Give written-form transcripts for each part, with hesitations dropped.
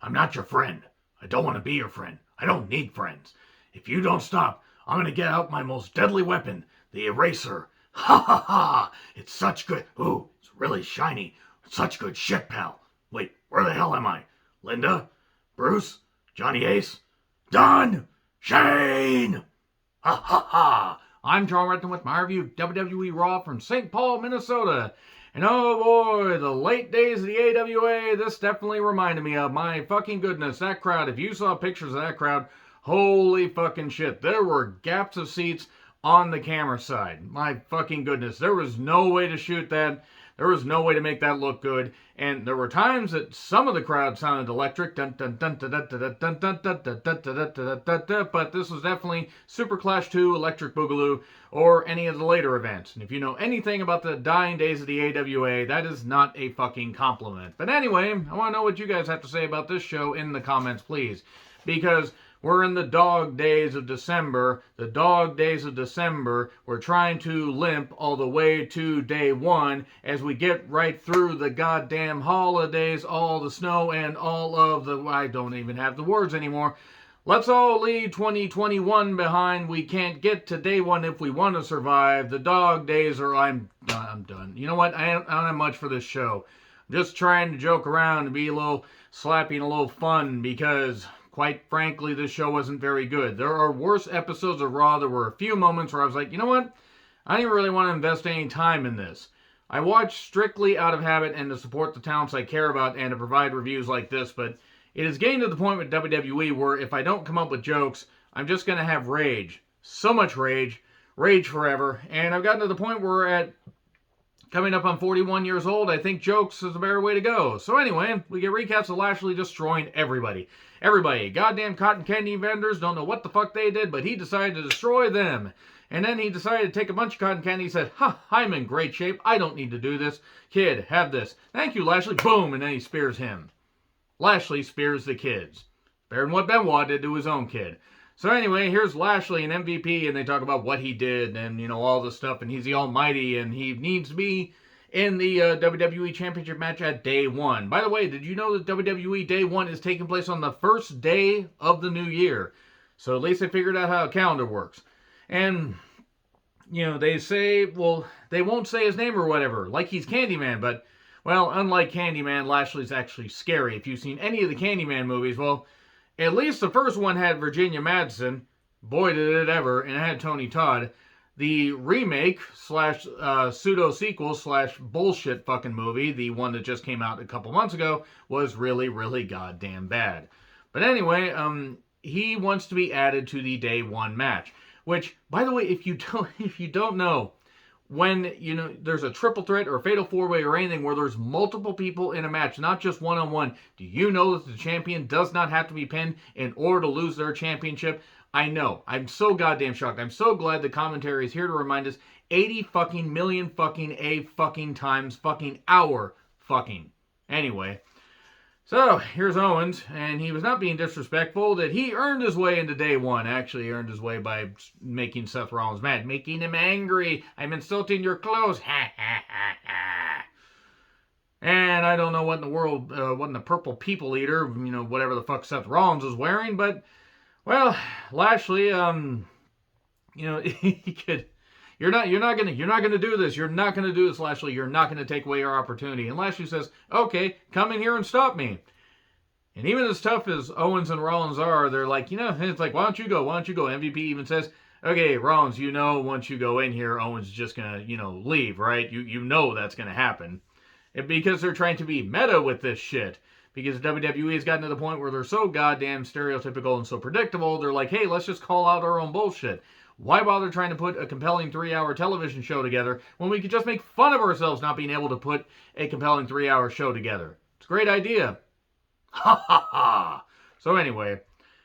I'm not your friend. I don't want to be your friend. I don't need friends. If you don't stop, I'm going to get out my most deadly weapon, the eraser. Ha ha ha! It's such good. Ooh, it's really shiny. Such good shit, pal. Wait, where the hell am I? Linda? Bruce? Johnny Ace? Don? Shane! Ha ha ha! I'm John Retton with my review of WWE Raw from St. Paul, Minnesota. And oh boy, the late days of the AWA, this definitely reminded me of. My fucking goodness, that crowd. If you saw pictures of that crowd, holy fucking shit. There were gaps of seats on the camera side. My fucking goodness. There was no way to shoot that. There was no way to make that look good. And there were times that some of the crowd sounded electric. But this was definitely Super Clash 2, Electric Boogaloo, or any of the later events. And if you know anything about the dying days of the AWA, that is not a fucking compliment. But anyway, I want to know what you guys have to say about this show in the comments, please. Because we're in the dog days of December. The dog days of December. We're trying to limp all the way to day one as we get right through the goddamn holidays, all the snow and all of the... I don't even have the words anymore. Let's all leave 2021 behind. We can't get to day one if we want to survive. The dog days are... I'm done. You know what? I don't have much for this show. I'm just trying to joke around and be a little slappy and a little fun because... quite frankly, this show wasn't very good. There are worse episodes of Raw. There were a few moments where I was like, you know what? I didn't really want to invest any time in this. I watch strictly out of habit and to support the talents I care about and to provide reviews like this, but it is getting to the point with WWE where if I don't come up with jokes, I'm just going to have rage. So much rage. Rage forever. And I've gotten to the point where at coming up on 41 years old, I think jokes is a better way to go. So anyway, we get recaps of Lashley destroying everybody. Everybody. Goddamn cotton candy vendors don't know what the fuck they did, but he decided to destroy them. And then he decided to take a bunch of cotton candy and said, ha, I'm in great shape. I don't need to do this. Kid, have this. Thank you, Lashley. Boom, and then he spears him. Lashley spears the kids. Better than what Benoit did to his own kid. So anyway, here's Lashley and MVP, and they talk about what he did and, you know, all this stuff, and he's the almighty, and he needs to be in the WWE Championship match at day one. By the way, did you know that WWE Day 1 is taking place on the first day of the new year? So at least they figured out how a calendar works. And, you know, they say, well, they won't say his name or whatever, like he's Candyman, but, well, unlike Candyman, Lashley's actually scary. If you've seen any of the Candyman movies, well, at least the first one had Virginia Madsen. Boy, did it ever. And it had Tony Todd. The remake slash pseudo-sequel slash bullshit fucking movie, the one that just came out a couple months ago, was really, really goddamn bad. But anyway, he wants to be added to the day one match. Which, by the way, if you don't know, when, you know, there's a triple threat or a fatal four-way or anything where there's multiple people in a match, not just one-on-one, do you know that the champion does not have to be pinned in order to lose their championship? I know. I'm so goddamn shocked. I'm so glad the commentary is here to remind us 80 fucking million fucking a fucking times fucking hour fucking. Anyway. So, here's Owens, and he was not being disrespectful, that he earned his way into day one. Actually, he earned his way by making Seth Rollins mad, making him angry. I'm insulting your clothes. Ha, ha, ha, ha. And I don't know what in the world, what in the purple people eater, you know, whatever the fuck Seth Rollins is wearing, but, well, Lashley, you know, he could... You're not gonna do this. You're not gonna do this, Lashley. You're not gonna take away your opportunity. And Lashley says, okay, come in here and stop me. And even as tough as Owens and Rollins are, they're like, you know, it's like, why don't you go? Why don't you go? MVP even says, okay, Rollins, you know, once you go in here, Owens is just gonna, you know, leave, right? You know that's gonna happen. And because they're trying to be meta with this shit. Because WWE has gotten to the point where they're so goddamn stereotypical and so predictable, they're like, hey, let's just call out our own bullshit. Why bother trying to put a compelling 3-hour television show together when we could just make fun of ourselves not being able to put a compelling 3-hour show together? It's a great idea. Ha ha ha. So anyway,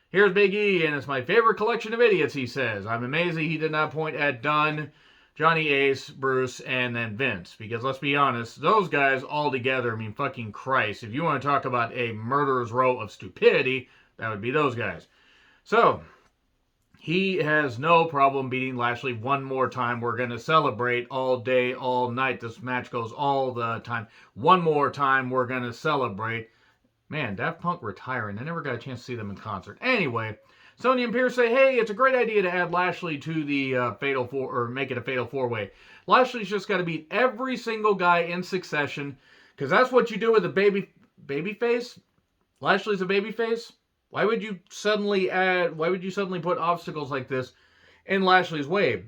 here's Big E, and it's my favorite collection of idiots, he says. I'm amazed he did not point at Dunn, Johnny Ace, Bruce, and then Vince. Because let's be honest, those guys all together, I mean, fucking Christ. If you want to talk about a murderer's row of stupidity, that would be those guys. So... he has no problem beating Lashley one more time. We're going to celebrate all day, all night. This match goes all the time. One more time, we're going to celebrate. Man, Daft Punk retiring. I never got a chance to see them in concert. Anyway, Sonya and Pierce say, hey, it's a great idea to add Lashley to the Fatal Four, or make it a Fatal Four-Way. Lashley's just got to beat every single guy in succession, because that's what you do with a babyface. Lashley's a babyface. Why would you suddenly put obstacles like this in Lashley's way?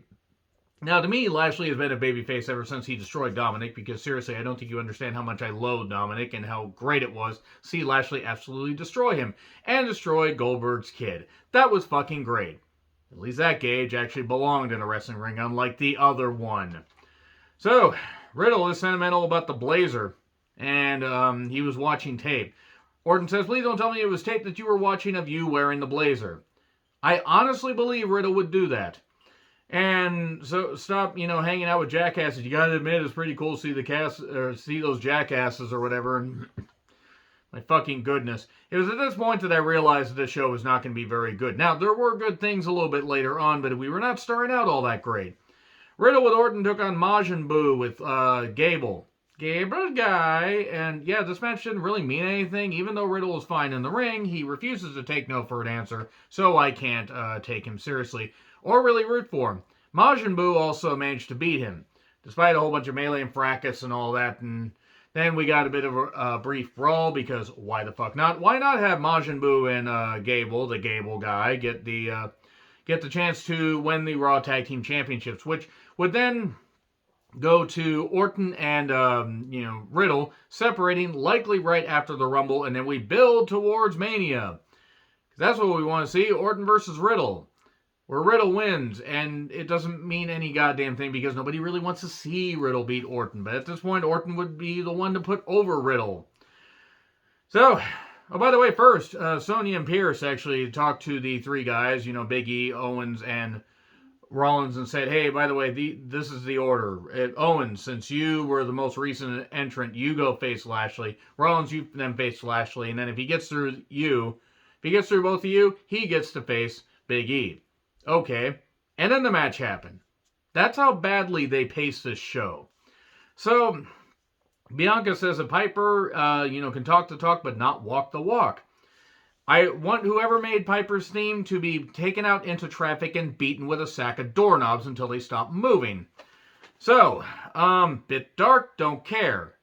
Now, to me, Lashley has been a babyface ever since he destroyed Dominic, because seriously, I don't think you understand how much I loathe Dominic and how great it was to see Lashley absolutely destroy him and destroy Goldberg's kid. That was fucking great. At least that Gage actually belonged in a wrestling ring, unlike the other one. So, Riddle is sentimental about the blazer, and he was watching tape. Orton says, please don't tell me it was tape that you were watching of you wearing the blazer. I honestly believe Riddle would do that. And so stop, hanging out with jackasses. You gotta admit, it's pretty cool to see the cast, or see those jackasses or whatever. And my fucking goodness. It was at this point that I realized that this show was not going to be very good. Now, there were good things a little bit later on, but we were not starting out all that great. Riddle with Orton took on Majin Buu with Gable. Gable's guy. And yeah, this match didn't really mean anything. Even though Riddle was fine in the ring, he refuses to take no for an answer, so I can't take him seriously or really root for him. Majin Buu also managed to beat him, despite a whole bunch of melee and fracas and all that. And then we got a bit of a brief brawl, because why the fuck not? Why not have Majin Buu and Gable, the Gable guy, get the chance to win the Raw Tag Team Championships, which would then go to Orton and Riddle separating, likely right after the Rumble, and then we build towards Mania. That's what we want to see, Orton versus Riddle, where Riddle wins, and it doesn't mean any goddamn thing because nobody really wants to see Riddle beat Orton. But at this point, Orton would be the one to put over Riddle. So, oh, by the way, first, Sonya and Pierce actually talked to the three guys, Big E, Owens, and Rollins, and said, hey, by the way, this is the order. Owens, since you were the most recent entrant, you go face Lashley. Rollins, you then face Lashley. And then if he gets through both of you, he gets to face Big E. Okay, and then the match happened. That's how badly they paced this show. So, Bianca says that Piper, can talk the talk but not walk the walk. I want whoever made Piper's theme to be taken out into traffic and beaten with a sack of doorknobs until they stop moving. So, bit dark, don't care.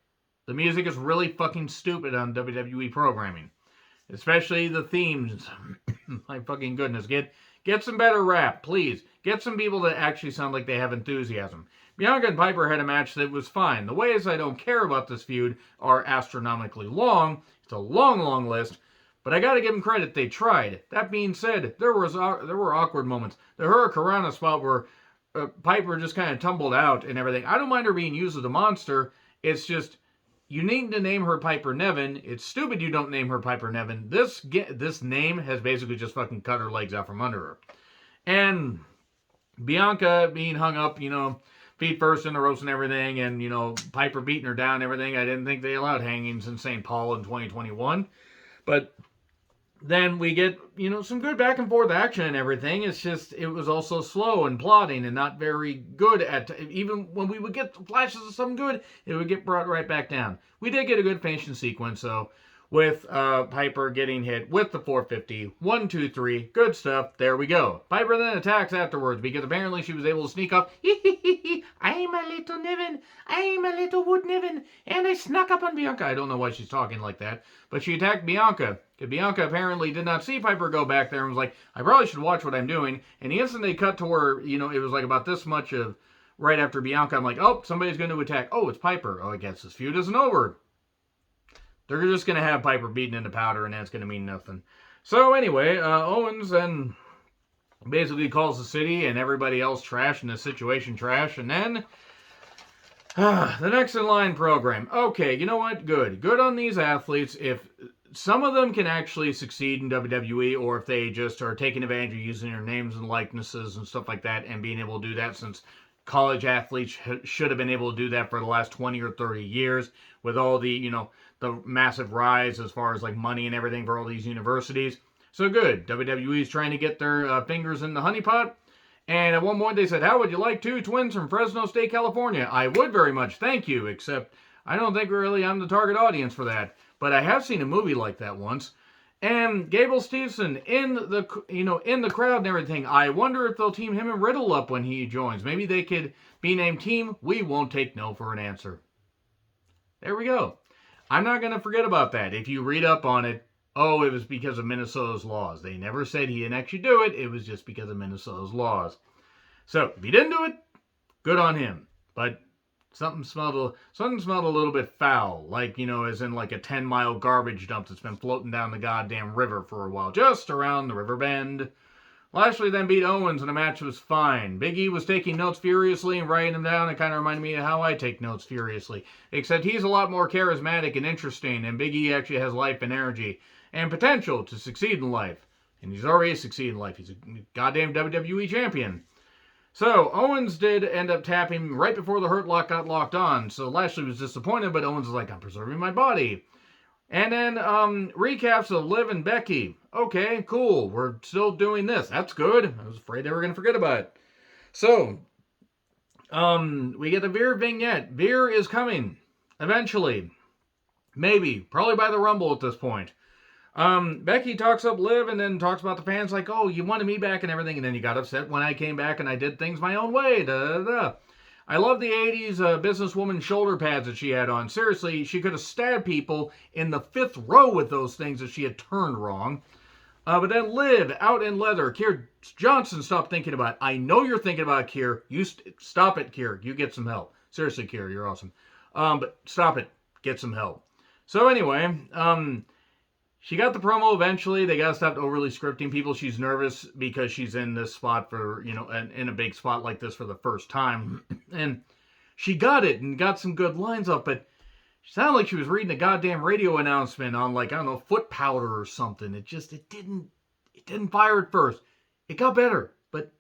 The music is really fucking stupid on WWE programming. Especially the themes. My fucking goodness, Get some better rap, please. Get some people that actually sound like they have enthusiasm. Bianca and Piper had a match that was fine. The ways I don't care about this feud are astronomically long. It's a long, long list. But I gotta give them credit, they tried. That being said, there were awkward moments. The Hurricanrana spot where Piper just kind of tumbled out and everything. I don't mind her being used as a monster. It's just, you need to name her Piper Niven. It's stupid you don't name her Piper Niven. This name has basically just fucking cut her legs out from under her. And Bianca being hung up, feet first in the ropes and everything, and, Piper beating her down and everything. I didn't think they allowed hangings in St. Paul in 2021. But then we get, some good back and forth action and everything. It's just, it was also slow and plodding and not very good even when we would get flashes of something good, it would get brought right back down. We did get a good finishing sequence, though, with Piper getting hit with the 450. 1, 2, 3. Good stuff. There we go. Piper then attacks afterwards because apparently she was able to sneak up. I'm a little Niven. I'm a little Wood Niven. And I snuck up on Bianca. I don't know why she's talking like that. But she attacked Bianca. Because Bianca apparently did not see Piper go back there and was like, I probably should watch what I'm doing. And the instant they cut to where, it was like about this much of right after Bianca, I'm like, oh, somebody's going to attack. Oh, it's Piper. Oh, I guess this feud isn't over. They're just going to have Piper beaten into powder, and that's going to mean nothing. So anyway, Owens then basically calls the city and everybody else trash and the situation trash. And then the next in line program. Okay, you know what? Good. Good on these athletes. If some of them can actually succeed in WWE, or if they just are taking advantage of using their names and likenesses and stuff like that and being able to do that, since college athletes should have been able to do that for the last 20 or 30 years with all the, the massive rise as far as like money and everything for all these universities. So good. WWE is trying to get their fingers in the honeypot. And at one point they said, how would you like 2 twins from Fresno State, California? I would very much, thank you, except I don't think really I'm the target audience for that. but I have seen a movie like that once. And Gable Steveson in the crowd and everything. I wonder if they'll team him and Riddle up when he joins. Maybe they could be named Team We Won't Take No for an Answer. There we go. I'm not going to forget about that. If you read up on it, oh, it was because of Minnesota's laws. They never said he didn't actually do it. It was just because of Minnesota's laws. So if he didn't do it, good on him. But something smelled a little bit foul, like, as in like a 10-mile garbage dump that's been floating down the goddamn river for a while, just around the river bend. Lashley then beat Owens and the match was fine. Big E was taking notes furiously and writing them down. It kind of reminded me of how I take notes furiously, except he's a lot more charismatic and interesting, and Big E actually has life and energy and potential to succeed in life. And he's already succeeded in life. He's a goddamn WWE champion. So, Owens did end up tapping right before the Hurt Lock got locked on. So, Lashley was disappointed, but Owens was like, I'm preserving my body. And then, recaps of Liv and Becky. Okay, cool. We're still doing this. That's good. I was afraid they were going to forget about it. So, we get the Veer vignette. Veer is coming. Eventually. Maybe. Probably by the Rumble at this point. Becky talks up Liv and then talks about the fans like, oh, you wanted me back and everything, and then you got upset when I came back and I did things my own way. Da, da, da. I love the 80s businesswoman shoulder pads that she had on. Seriously, she could have stabbed people in the 5th row with those things if she had turned wrong. But then Liv, out in leather. Kier Johnson, stop thinking about it. I know you're thinking about it, Kier. You stop it, Kier. You get some help. Seriously, Kier, you're awesome. But stop it. Get some help. So anyway, she got the promo eventually. They got to stop overly scripting people. She's nervous because she's in this spot for, in a big spot like this for the first time. And she got it and got some good lines up, but she sounded like she was reading a goddamn radio announcement on, like, I don't know, foot powder or something. It didn't fire at first. It got better, but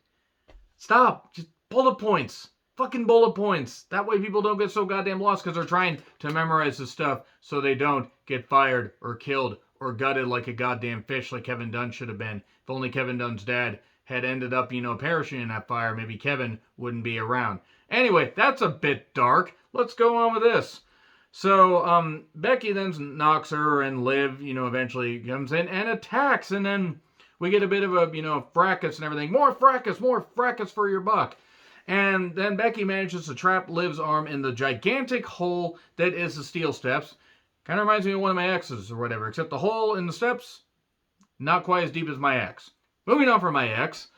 stop. Just bullet points. Fucking bullet points. That way people don't get so goddamn lost because they're trying to memorize the stuff so they don't get fired or killed or gutted like a goddamn fish like Kevin Dunn should have been. If only Kevin Dunn's dad had ended up, perishing in that fire, maybe Kevin wouldn't be around. Anyway, that's a bit dark. Let's go on with this. So, Becky then knocks her and Liv, eventually comes in and attacks. And then we get a bit of a, fracas and everything. More fracas for your buck. And then Becky manages to trap Liv's arm in the gigantic hole that is the steel steps. Kind of reminds me of one of my exes or whatever, except the hole in the steps, not quite as deep as my ex. Moving on from my ex,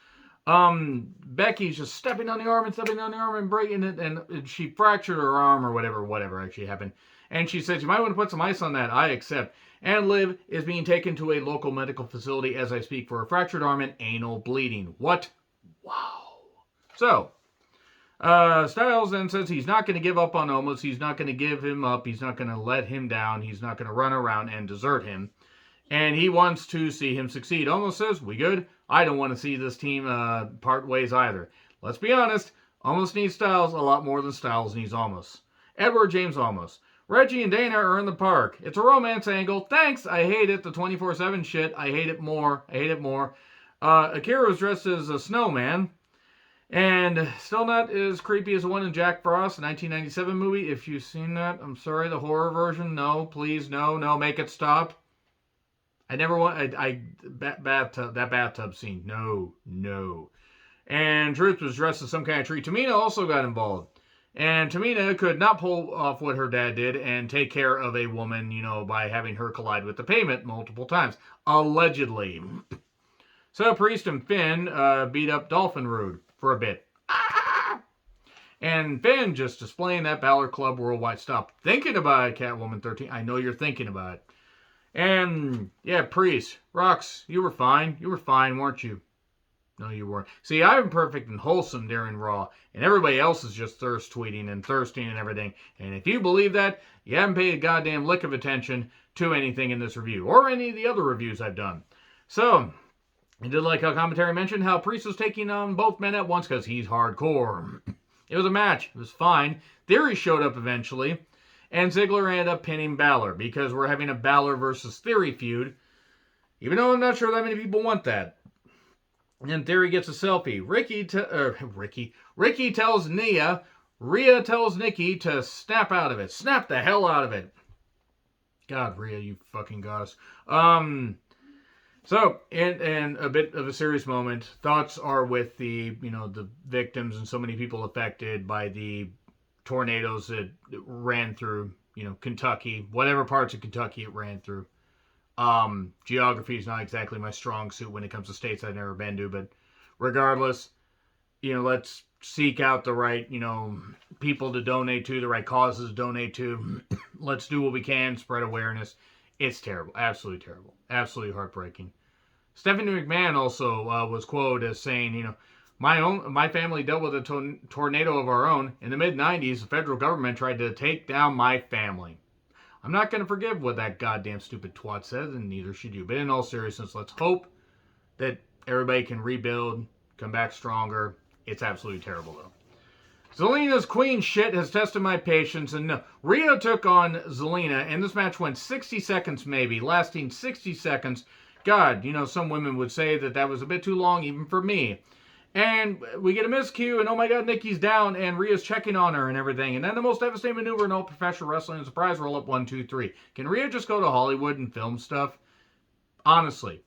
Becky's just stepping on the arm and breaking it, and she fractured her arm or whatever actually happened. And she says, you might want to put some ice on that. I accept. And Liv is being taken to a local medical facility as I speak for a fractured arm and anal bleeding. What? Wow. So, Styles then says he's not going to give up on Omos. He's not going to give him up. He's not going to let him down. He's not going to run around and desert him. And he wants to see him succeed. Omos says, we good? I don't want to see this team part ways either. Let's be honest. Omos needs Styles a lot more than Styles needs Omos. Edward James Omos. Reggie and Dana are in the park. It's a romance angle. Thanks. I hate it. The 24/7 shit. I hate it more. Akira was dressed as a snowman. And still not as creepy as the one in Jack Frost, 1997 movie. If you've seen that, I'm sorry, the horror version. No, please, no, make it stop. I never want, that bathtub scene. No. And Truth was dressed as some kind of tree. Tamina also got involved. And Tamina could not pull off what her dad did and take care of a woman, by having her collide with the pavement multiple times. Allegedly. So Priest and Finn beat up Dolphin Rude for a bit. And Finn just displaying that Balor Club worldwide. Stop thinking about it, Catwoman 13. I know you're thinking about it. And, yeah, Priest. Rox, you were fine. You were fine, weren't you? No, you weren't. See, I'm perfect and wholesome during Raw. And everybody else is just thirst tweeting and thirsting and everything. And if you believe that, you haven't paid a goddamn lick of attention to anything in this review. Or any of the other reviews I've done. So, I did like how commentary mentioned how Priest was taking on both men at once because he's hardcore. It was a match. It was fine. Theory showed up eventually. And Ziggler ended up pinning Balor because we're having a Balor versus Theory feud. Even though I'm not sure that many people want that. And then Theory gets a selfie. Ricky tells Nia. Rhea tells Nikki to snap out of it. Snap the hell out of it. God, Rhea, you fucking goddess. So, and a bit of a serious moment. Thoughts are with the, the victims and so many people affected by the tornadoes that ran through, Kentucky, whatever parts of Kentucky it ran through. Geography is not exactly my strong suit when it comes to states I've never been to, but regardless, let's seek out the right, people to donate to, the right causes to donate to. Let's do what we can, spread awareness. It's terrible. Absolutely terrible. Absolutely heartbreaking. Stephanie McMahon also was quoted as saying, my family dealt with a tornado of our own. In the mid-90s, the federal government tried to take down my family. I'm not going to forgive what that goddamn stupid twat says, and neither should you. But in all seriousness, let's hope that everybody can rebuild, come back stronger. It's absolutely terrible, though. Zelina's queen shit has tested my patience, and no. Rhea took on Zelina, and this match went 60 seconds maybe, lasting 60 seconds. God, some women would say that was a bit too long, even for me. And we get a miscue, and oh my god, Nikki's down, and Rhea's checking on her and everything. And then the most devastating maneuver in all professional wrestling, surprise roll up 1, 2, 3. Can Rhea just go to Hollywood and film stuff? Honestly.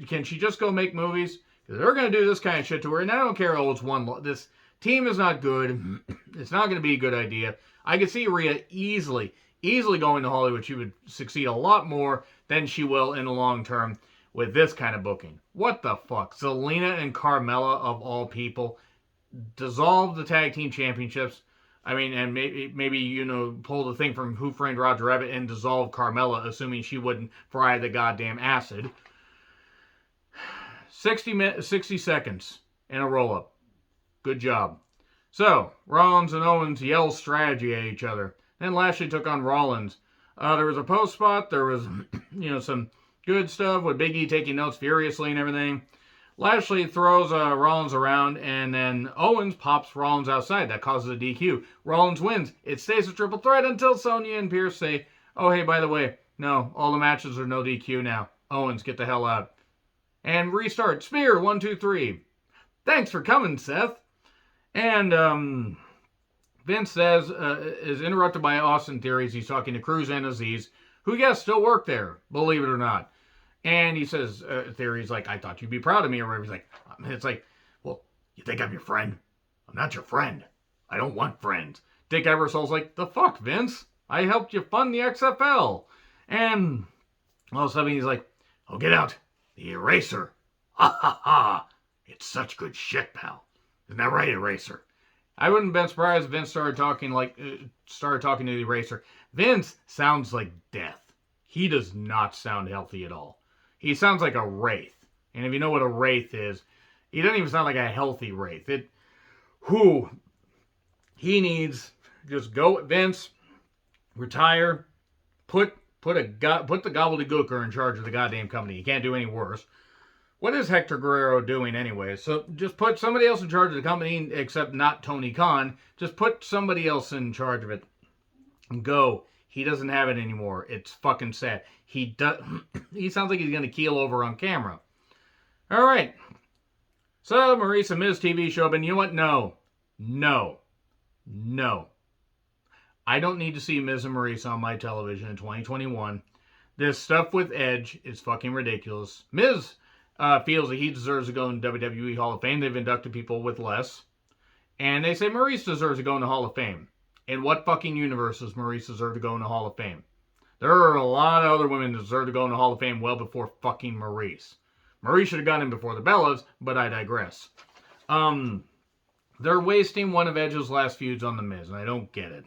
Can she just go make movies? Because they're going to do this kind of shit to her, and I don't care how it's one. This team is not good. It's not going to be a good idea. I could see Rhea easily going to Hollywood. She would succeed a lot more than she will in the long term with this kind of booking. What the fuck? Zelina and Carmella, of all people, dissolve the tag team championships. I mean, and maybe pull the thing from Who Framed Roger Rabbit and dissolve Carmella, assuming she wouldn't fry the goddamn acid. 60 seconds in a roll-up. Good job. So, Rollins and Owens yell strategy at each other. Then Lashley took on Rollins. There was a post spot. There was, some good stuff with Big E taking notes furiously and everything. Lashley throws Rollins around, and then Owens pops Rollins outside. That causes a DQ. Rollins wins. It stays a triple threat until Sonya and Pierce say, oh, hey, by the way, no, all the matches are no DQ now. Owens, get the hell out. And restart. Spear, 1, 2, 3. Thanks for coming, Seth. And Vince says, is interrupted by Austin Theory. He's talking to Cruz and Aziz, who, yes, still work there, believe it or not. And he says, Theory's like, I thought you'd be proud of me, or whatever. He's like, it's like, well, you think I'm your friend? I'm not your friend. I don't want friends. Dick Eversole's like, the fuck, Vince? I helped you fund the XFL. And all of a sudden he's like, oh, get out. The Eraser. Ha ha ha. It's such good shit, pal. Isn't that right, Eraser? I wouldn't have been surprised if Vince started talking to the Eraser. Vince sounds like death. He does not sound healthy at all. He sounds like a wraith. And if you know what a wraith is, he doesn't even sound like a healthy wraith. He needs, just go, Vince, retire, put the gobbledygooker in charge of the goddamn company. You can't do any worse. What is Hector Guerrero doing anyway? So just put somebody else in charge of the company, except not Tony Khan. Just put somebody else in charge of it. And go. He doesn't have it anymore. It's fucking sad. He sounds like he's going to keel over on camera. All right. So Maurice and Miz TV show up, and you know what? No. I don't need to see Miz and Maurice on my television in 2021. This stuff with Edge is fucking ridiculous. Miz feels that he deserves to go in WWE Hall of Fame. They've inducted people with less. And they say Maurice deserves to go in the Hall of Fame. In what fucking universe does Maurice deserve to go in the Hall of Fame? There are a lot of other women that deserve to go in the Hall of Fame well before fucking Maurice. Maurice should have gone in before the Bellas, but I digress. They're wasting one of Edge's last feuds on The Miz, and I don't get it.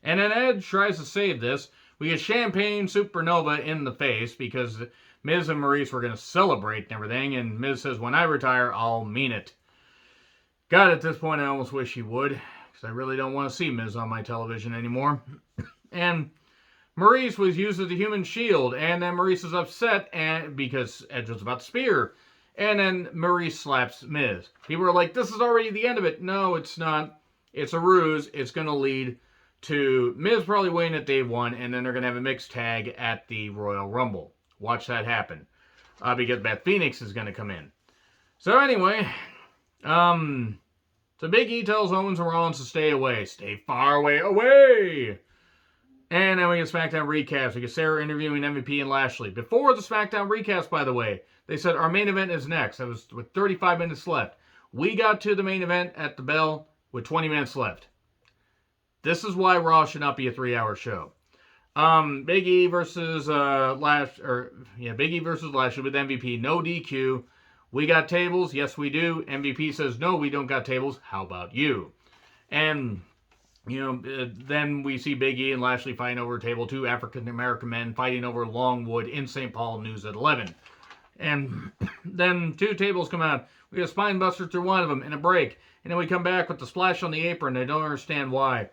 And then Edge tries to save this. We get Champagne Supernova in the face because Miz and Maurice were going to celebrate and everything, and Miz says, when I retire, I'll mean it. God, at this point, I almost wish he would, because I really don't want to see Miz on my television anymore. And Maurice was used as a human shield, and then Maurice is upset because Edge was about to spear. And then Maurice slaps Miz. People are like, this is already the end of it. No, it's not. It's a ruse. It's going to lead to Miz probably winning at day one, and then they're going to have a mixed tag at the Royal Rumble. Watch that happen. Because Beth Phoenix is going to come in. So anyway, so Big E tells Owens and Rollins to stay away. Stay far away. And then we get SmackDown recaps. We get Sarah interviewing MVP and Lashley. Before the SmackDown recaps, by the way, they said our main event is next. That was with 35 minutes left. We got to the main event at the bell with 20 minutes left. This is why Raw should not be a 3-hour show. Big E versus Big E versus Lashley with MVP. No DQ. We got tables. Yes, we do. MVP says, no, we don't got tables. How about you? And then we see Big E and Lashley fighting over a table. 2 African-American men fighting over Longwood in St. Paul. News at 11. And then 2 tables come out. We get a spine buster through one of them and a break. And then we come back with the splash on the apron. I don't understand why.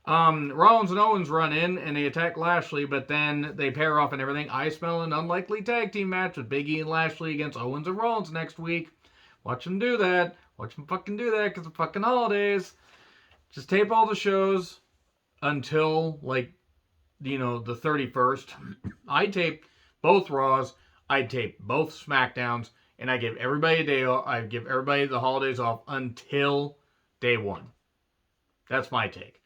Rollins and Owens run in and they attack Lashley, but then they pair off and everything. I smell an unlikely tag team match with Big E and Lashley against Owens and Rollins next week. Watch them do that. Watch them fucking do that because of fucking holidays. Just tape all the shows until, the 31st. I tape both Raws. I tape both SmackDowns. And I give everybody a day off. I give everybody the holidays off until day 1. That's my take.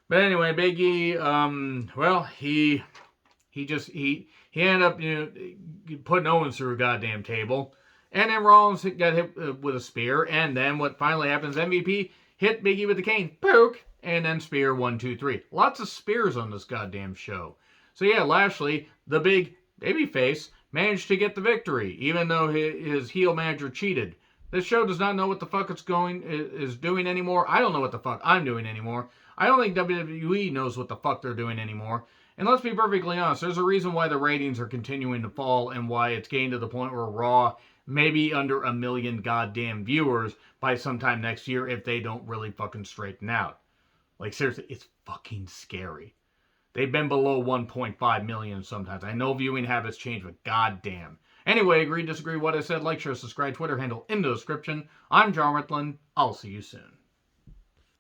But anyway, Big E, he ended up, putting Owens through a goddamn table. And then Rollins got hit with a spear. And then what finally happens, MVP hit Big E with the cane. Poke. And then spear 1, 2, 3. Lots of spears on this goddamn show. So yeah, Lashley, the big babyface, managed to get the victory, even though his heel manager cheated. This show does not know what the fuck it's is doing anymore. I don't know what the fuck I'm doing anymore. I don't think WWE knows what the fuck they're doing anymore. And let's be perfectly honest, there's a reason why the ratings are continuing to fall and why it's getting to the point where Raw may be under 1 million goddamn viewers by sometime next year if they don't really fucking straighten out. Seriously, it's fucking scary. They've been below 1.5 million sometimes. I know viewing habits change, but goddamn. Anyway, agree, disagree, what I said, like, share, subscribe, Twitter handle in the description. I'm John Ritland. I'll see you soon.